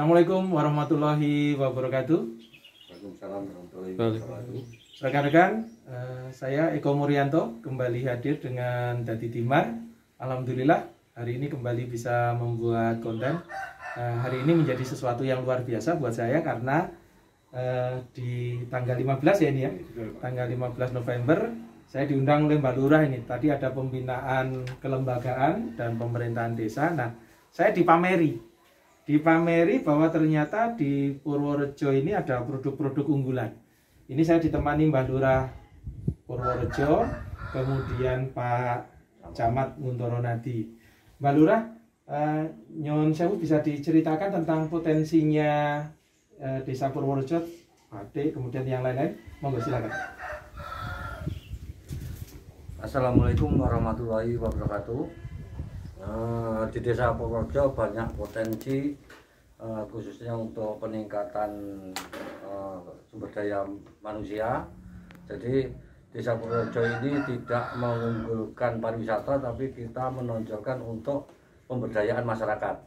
Assalamualaikum warahmatullahi wabarakatuh. Waalaikumsalam warahmatullahi wabarakatuh. Rekan-rekan, saya Eko Muryanto kembali hadir dengan Dadi Timar. Alhamdulillah hari ini kembali bisa membuat konten. Hari ini menjadi sesuatu yang luar biasa buat saya karena di tanggal 15 ya ini ya, tanggal 15 November saya diundang oleh Mbak Lurah ini. Tadi ada pembinaan kelembagaan dan pemerintahan desa. Nah, saya dipameri bahwa ternyata di Purworejo ini ada produk-produk unggulan. Ini saya ditemani Mbak Lurah Purworejo, kemudian Pak Camat Nguntoro Nadi. Mbak Lurah, Nyon Sewu bisa diceritakan tentang potensinya Desa Purworejo, batik, kemudian yang lain-lain. Monggo silakan. Assalamualaikum warahmatullahi wabarakatuh. Di Desa Purworejo banyak potensi, khususnya untuk peningkatan sumber daya manusia. Jadi Desa Purworejo ini tidak mengunggulkan pariwisata, tapi kita menonjolkan untuk pemberdayaan masyarakat.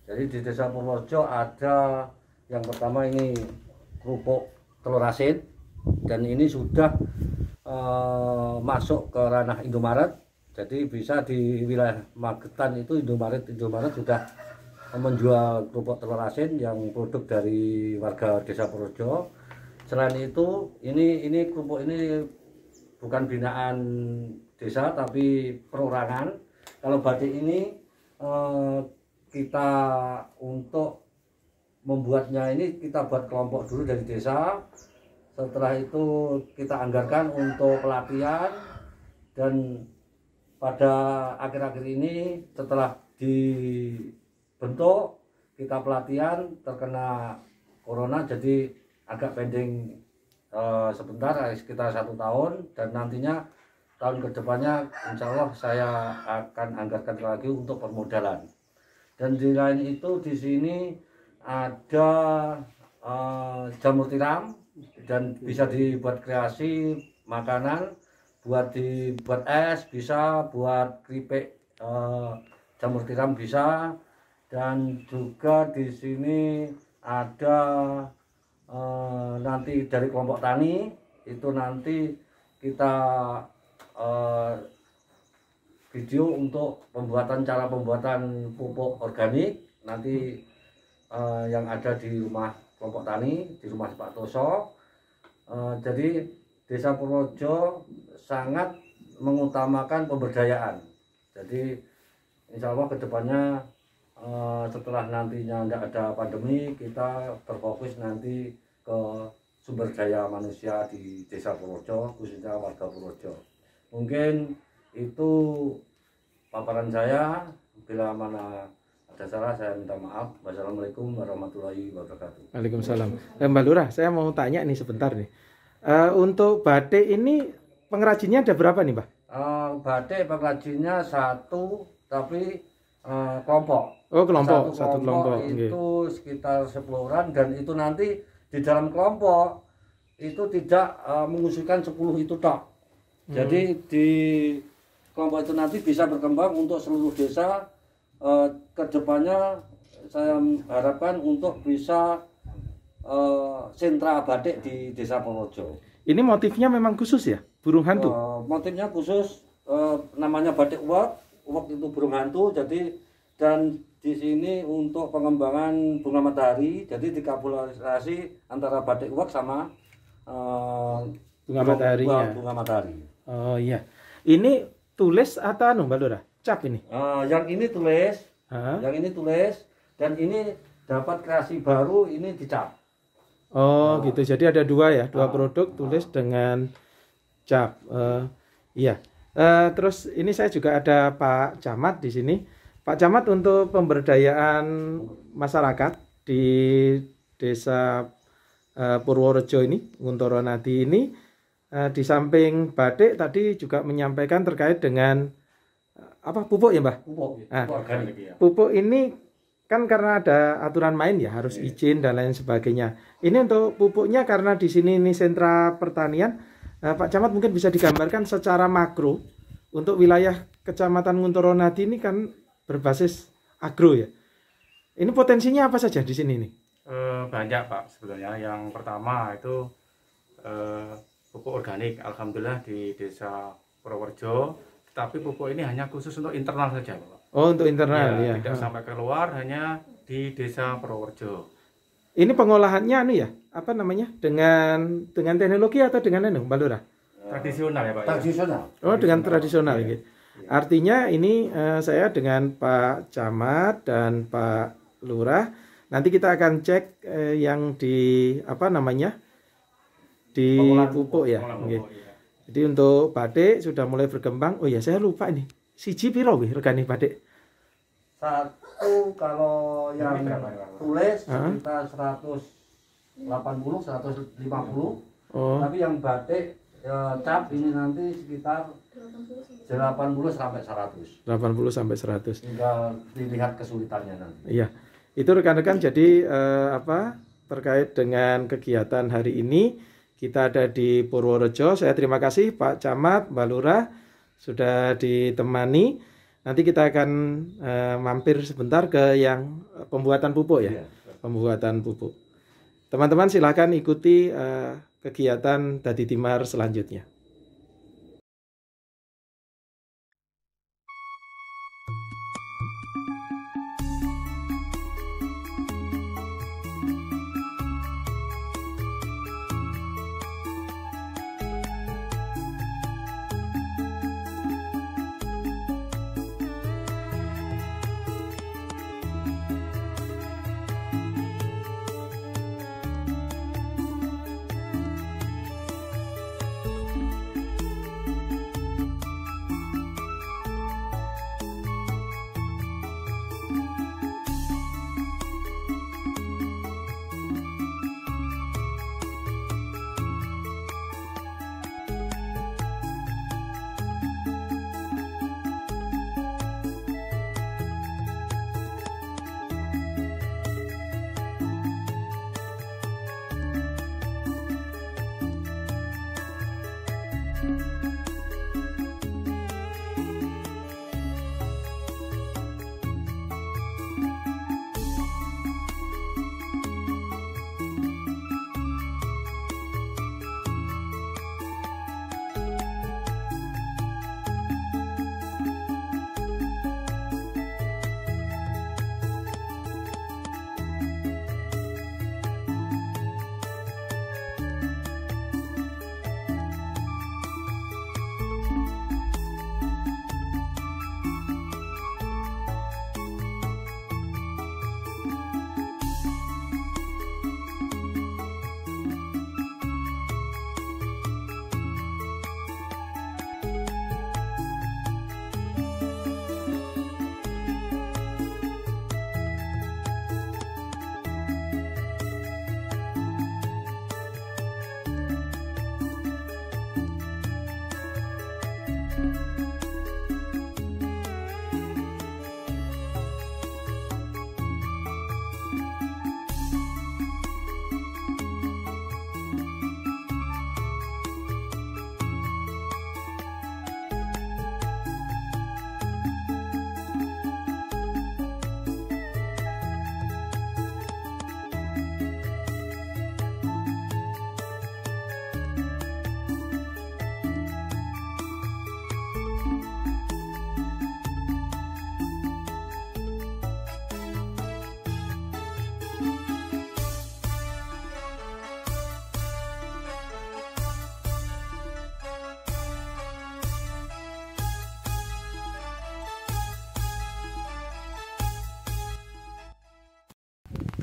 Jadi di Desa Purworejo ada yang pertama ini kerupuk telur asin, dan ini sudah masuk ke ranah Indomaret. Jadi bisa di wilayah Magetan itu Indomaret sudah menjual kerupuk telur asin yang produk dari warga Desa Purworejo. Selain itu, ini kerupuk ini bukan binaan desa tapi perorangan. Kalau batik ini kita untuk membuatnya ini kita buat kelompok dulu dari desa. Setelah itu kita anggarkan untuk pelatihan, dan pada akhir-akhir ini setelah dibentuk kita pelatihan terkena corona, jadi agak pending sebentar, sekitar 1 tahun, dan nantinya tahun kedepannya insya Allah saya akan anggarkan lagi untuk permodalan. Dan di lain itu di sini ada jamur tiram, dan bisa dibuat kreasi makanan, buat es bisa, buat keripik jamur tiram bisa. Dan juga di sini ada nanti dari kelompok tani itu nanti kita video untuk cara pembuatan pupuk organik nanti yang ada di rumah kelompok tani, di rumah Pak Toso. Jadi Desa Purworejo sangat mengutamakan pemberdayaan. Jadi insya Allah kedepannya setelah nantinya tidak ada pandemi, kita berfokus nanti ke sumber daya manusia di Desa Purworejo, khususnya warga Purworejo. Mungkin itu paparan saya. Bila mana ada salah saya minta maaf. Wassalamualaikum warahmatullahi wabarakatuh. Waalaikumsalam. Mbak Lurah, saya mau tanya nih sebentar nih. Untuk batik ini pengrajinnya ada berapa nih, Mbak? Batik pengrajinnya satu, tapi kelompok. Oh, kelompok. Satu kelompok itu sekitar 10 orang, dan itu nanti di dalam kelompok itu tidak mengusulkan 10 itu tok. Jadi di kelompok itu nanti bisa berkembang untuk seluruh desa. Kedepannya saya harapkan untuk bisa sentra batik di Desa Purworejo. Ini motifnya memang khusus ya, burung hantu? Motifnya khusus, namanya batik uwak. Uwak itu burung hantu. Jadi dan di sini untuk pengembangan bunga matahari. Jadi dikolaborasi antara batik uwak sama bunga mataharinya. Bunga matahari. Oh iya. Ini tulis atau Mbak Lurah? Cap ini? Yang ini tulis, yang ini tulis, dan ini dapat kreasi baru, ini dicap. Oh gitu, jadi ada dua ya, dua produk tulis dengan cap. Iya. Terus ini saya juga ada Pak Camat di sini. Pak Camat, untuk pemberdayaan masyarakat di Desa Purworejo ini, Nguntoro Nadi ini, di samping batik tadi juga menyampaikan terkait dengan pupuk ya, Mbak? Pupuk. Pupuk ini kan karena ada aturan main ya, harus izin dan lain sebagainya. Ini untuk pupuknya karena di sini ini sentra pertanian, Pak Camat mungkin bisa digambarkan secara makro untuk wilayah Kecamatan Nguntoro Nadi ini kan berbasis agro ya. Ini potensinya apa saja di sini nih? Banyak Pak sebetulnya. Yang pertama itu pupuk organik, alhamdulillah di desa Purworejo. Tapi pupuk ini hanya khusus untuk internal saja Pak. Oh, untuk internal ya. Tidak sampai keluar, hanya di desa Purworejo. Ini pengolahannya anu ya, apa namanya? Dengan teknologi atau dengan anu, Mbak Lurah? Tradisional ya Pak. Tradisional. Oh, dengan tradisional Iya. gitu. Artinya ini saya dengan Pak Camat dan Pak Lurah nanti kita akan cek yang di apa namanya? Di Pengolahan pupuk ya. Pengolahan Nggih. pupuk, iya. Jadi untuk batik sudah mulai berkembang. Oh ya, saya lupa ini. Siji piro wih regane batik? Satu kalau yang Ini berapa ya, Pak? tulis Hah? sekitar 180, 150. Oh, Tapi yang batik cap ini nanti sekitar 80 sampai 100. 80 sampai 100. Tinggal dilihat kesulitannya nanti. Iya. Itu rekan-rekan jadi apa terkait dengan kegiatan hari ini kita ada di Purworejo. Saya terima kasih Pak Camat, Mbak Lurah sudah ditemani. Nanti kita akan mampir sebentar ke yang pembuatan pupuk ya. Iya. Pembuatan pupuk. Teman-teman silakan ikuti kegiatan Dadi Timar selanjutnya.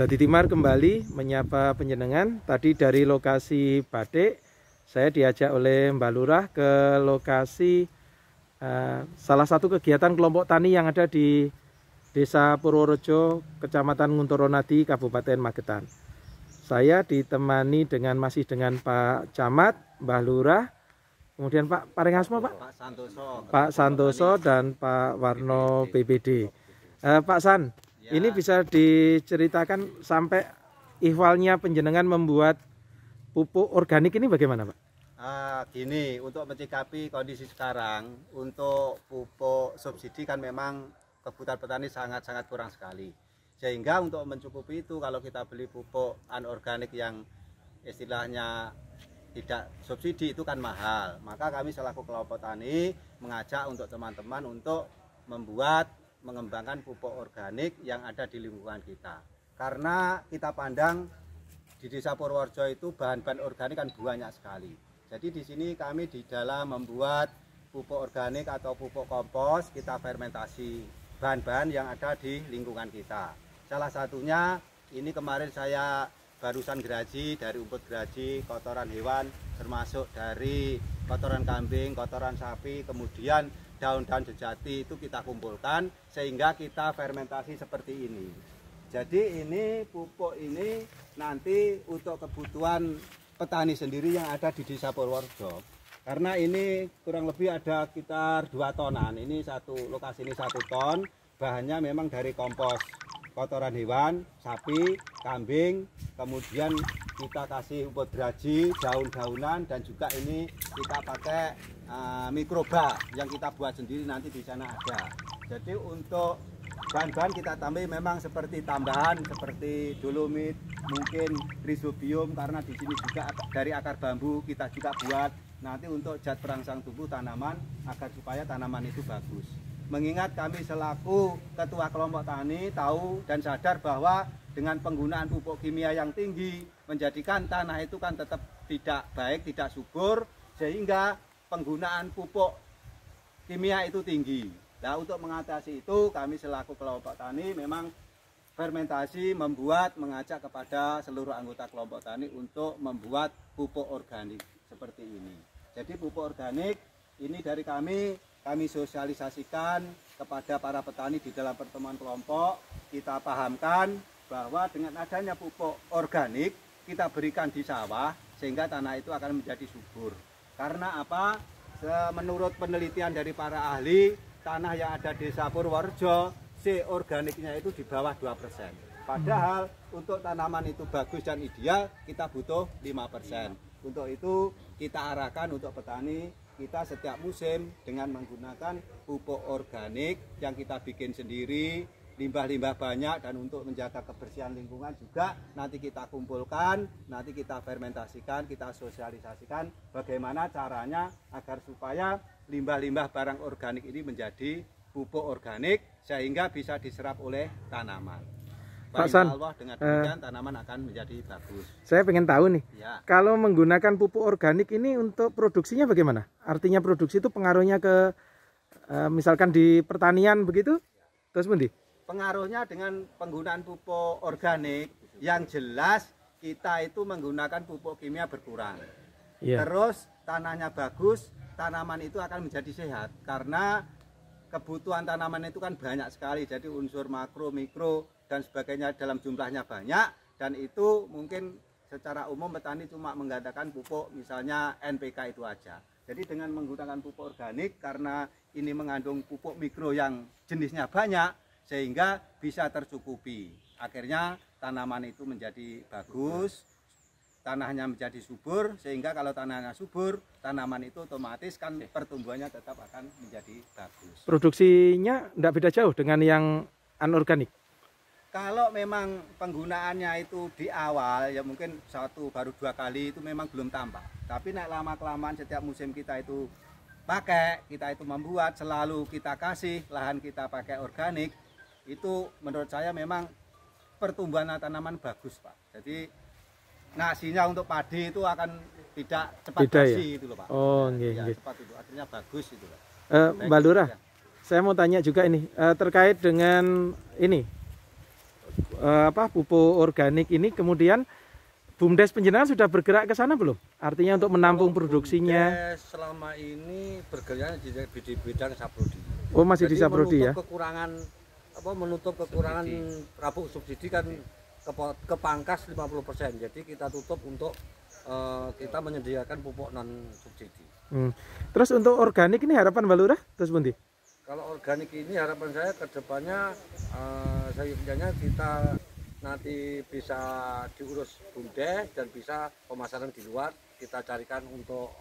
Dadi Timar kembali menyapa penjenengan. Tadi dari lokasi batik, saya diajak oleh Mbak Lurah ke lokasi salah satu kegiatan kelompok tani yang ada di Desa Purworejo, Kecamatan Ngunturonadi, Kabupaten Magetan. Saya ditemani masih dengan Pak Camat, Mbah Lurah, kemudian Pak Paringasmo, Pak Santoso. Pak Santoso dan Pak Warno BPD. Pak San, ini bisa diceritakan sampai ihwalnya penjenengan membuat pupuk organik ini bagaimana, Pak? Gini, untuk menyikapi kondisi sekarang, untuk pupuk subsidi kan memang kebutuhan petani sangat-sangat kurang sekali. Sehingga untuk mencukupi itu kalau kita beli pupuk anorganik yang istilahnya tidak subsidi itu kan mahal. Maka kami selaku kelompok tani mengajak untuk teman-teman untuk mengembangkan pupuk organik yang ada di lingkungan kita. Karena kita pandang di Desa Purworejo itu bahan-bahan organik kan banyak sekali. Jadi di sini kami di dalam membuat pupuk organik atau pupuk kompos, kita fermentasi bahan-bahan yang ada di lingkungan kita. Salah satunya ini kemarin saya barusan geraji dari umput geraji, kotoran hewan, termasuk dari kotoran kambing, kotoran sapi, kemudian daun-daun jejati itu kita kumpulkan sehingga kita fermentasi seperti ini. Jadi ini pupuk ini nanti untuk kebutuhan petani sendiri yang ada di Desa Purworejo. Karena ini kurang lebih ada sekitar 2 tonan. Ini lokasi ini 1 ton. Bahannya memang dari kompos kotoran hewan, sapi, kambing, kemudian kita kasih umput geraji, daun-daunan, dan juga ini kita pakai mikroba yang kita buat sendiri nanti di sana ada. Jadi untuk bahan-bahan kita tambah memang seperti tambahan seperti dolomit, mungkin rhizobium, karena di sini juga dari akar bambu kita juga buat nanti untuk zat perangsang tubuh tanaman agar supaya tanaman itu bagus. Mengingat kami selaku ketua kelompok tani tahu dan sadar bahwa dengan penggunaan pupuk kimia yang tinggi menjadikan tanah itu kan tetap tidak baik, tidak subur, sehingga penggunaan pupuk kimia itu tinggi. Nah, untuk mengatasi itu kami selaku kelompok tani memang fermentasi mengajak kepada seluruh anggota kelompok tani untuk membuat pupuk organik seperti ini. Jadi pupuk organik ini dari kami sosialisasikan kepada para petani di dalam pertemuan kelompok. Kita pahamkan bahwa dengan adanya pupuk organik kita berikan di sawah sehingga tanah itu akan menjadi subur. Karena apa? Menurut penelitian dari para ahli, tanah yang ada di Desa Purworejo C organiknya itu di bawah 2%. Padahal untuk tanaman itu bagus dan ideal kita butuh 5%. Untuk itu kita arahkan untuk petani kita setiap musim dengan menggunakan pupuk organik yang kita bikin sendiri, limbah-limbah banyak, dan untuk menjaga kebersihan lingkungan juga nanti kita kumpulkan, nanti kita fermentasikan, kita sosialisasikan bagaimana caranya agar supaya limbah-limbah barang organik ini menjadi pupuk organik sehingga bisa diserap oleh tanaman. Pak San, Allah dengan demikian tanaman akan menjadi bagus. Saya pengen tahu nih, Ya. kalau menggunakan pupuk organik ini untuk produksinya bagaimana? Artinya produksi itu pengaruhnya ke misalkan di pertanian begitu? Terus Bundi? Pengaruhnya dengan penggunaan pupuk organik yang jelas kita itu menggunakan pupuk kimia berkurang. Iya. Terus tanahnya bagus, tanaman itu akan menjadi sehat karena kebutuhan tanaman itu kan banyak sekali. Jadi unsur makro, mikro dan sebagainya dalam jumlahnya banyak, dan itu mungkin secara umum petani cuma menggunakan pupuk misalnya NPK itu aja. Jadi dengan menggunakan pupuk organik karena ini mengandung pupuk mikro yang jenisnya banyak sehingga bisa tercukupi. Akhirnya tanaman itu menjadi bagus, tanahnya menjadi subur, sehingga kalau tanahnya subur, tanaman itu otomatis kan pertumbuhannya tetap akan menjadi bagus. Produksinya tidak beda jauh dengan yang anorganik? Kalau memang penggunaannya itu di awal ya mungkin 1 baru 2 kali itu memang belum tambah. Tapi naik lama kelamaan setiap musim kita itu pakai, kita itu membuat, selalu kita kasih lahan kita pakai organik, itu menurut saya memang pertumbuhan tanaman bagus, Pak. Jadi nasinya untuk padi itu akan tidak cepat basi ya? itu loh, Pak. Oh, ya, nggih. cepat itu, artinya bagus itu, Pak. Mbak Lurah, saya mau tanya juga ini terkait dengan ini pupuk organik ini, kemudian BUMDes Penjenengan sudah bergerak ke sana belum? Artinya untuk menampung produksinya. BUMDes selama ini bergerak di bidang saprodi. Oh, masih di saprodi ya? Menutup kekurangan pupuk subsidi kan kepangkas 50%. Jadi kita tutup untuk kita menyediakan pupuk non subsidi. Terus untuk organik ini harapan Mbak Lurah terus Bundi? Kalau organik ini harapan saya ke depannya sayangnya kita nanti bisa diurus BUMDes dan bisa pemasaran di luar kita carikan untuk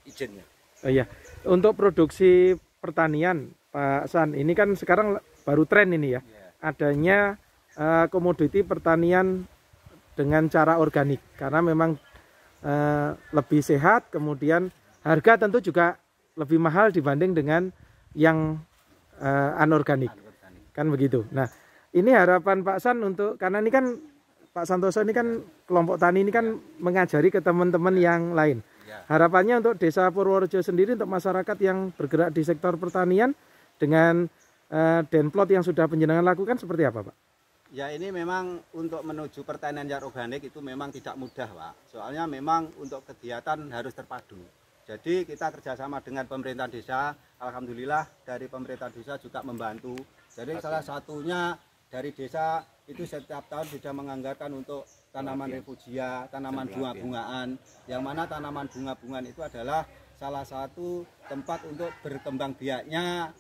izinnya. Oh iya, untuk produksi pertanian Pak San, ini kan sekarang baru tren ini ya, adanya komoditi pertanian dengan cara organik, karena memang lebih sehat, kemudian harga tentu juga lebih mahal dibanding dengan yang anorganik, kan begitu. Nah, ini harapan Pak San untuk, karena ini kan Pak Santoso ini kan kelompok tani ini kan mengajari ke teman-teman yang lain. Harapannya untuk Desa Purworejo sendiri, untuk masyarakat yang bergerak di sektor pertanian dengan Denplot yang sudah penjenengan lakukan seperti apa, Pak? Ya, ini memang untuk menuju pertanian yang organik itu memang tidak mudah, Pak. Soalnya memang untuk kegiatan harus terpadu. Jadi kita kerjasama dengan pemerintah desa, alhamdulillah dari pemerintah desa juga membantu. Jadi salah satunya dari desa itu setiap tahun sudah menganggarkan untuk tanaman refugia, tanaman bunga-bungaan, yang mana tanaman bunga-bungaan itu adalah salah satu tempat untuk berkembang biaknya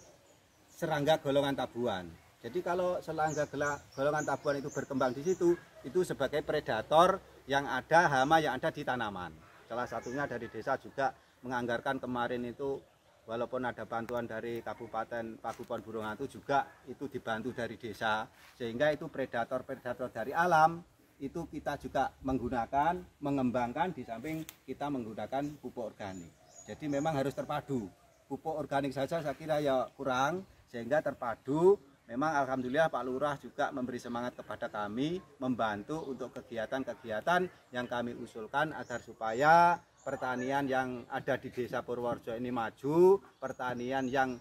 serangga golongan tabuan. Jadi kalau serangga golongan tabuan itu berkembang di situ, itu sebagai predator yang ada, hama yang ada di tanaman. Salah satunya dari desa juga menganggarkan kemarin itu, walaupun ada bantuan dari Kabupaten Pakubuan Burung Hantu, juga itu dibantu dari desa, sehingga itu predator-predator dari alam itu kita juga menggunakan, mengembangkan, di samping kita menggunakan pupuk organik. Jadi memang harus terpadu. Pupuk organik saja saya kira ya kurang, sehingga terpadu. Memang alhamdulillah Pak Lurah juga memberi semangat kepada kami, membantu untuk kegiatan-kegiatan yang kami usulkan agar supaya pertanian yang ada di Desa Purworejo ini maju, pertanian yang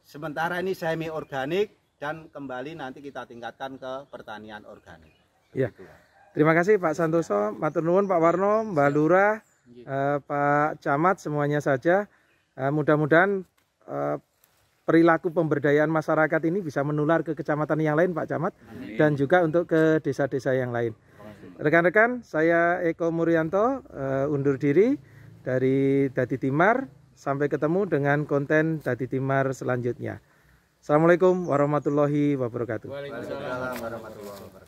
sementara ini semi organik, dan kembali nanti kita tingkatkan ke pertanian organik. Iya. Terima kasih Pak Santoso, matur nuwun Pak Warno, Mbak Lurah, Pak Camat, semuanya saja. Mudah-mudahan perilaku pemberdayaan masyarakat ini bisa menular ke kecamatan yang lain, Pak Camat. Amin. Dan juga untuk ke desa-desa yang lain. Rekan-rekan, saya Eko Muryanto undur diri dari Dadi Timar. Sampai ketemu dengan konten Dadi Timar selanjutnya. Assalamualaikum warahmatullahi wabarakatuh. Waalaikumsalam warahmatullahi wabarakatuh.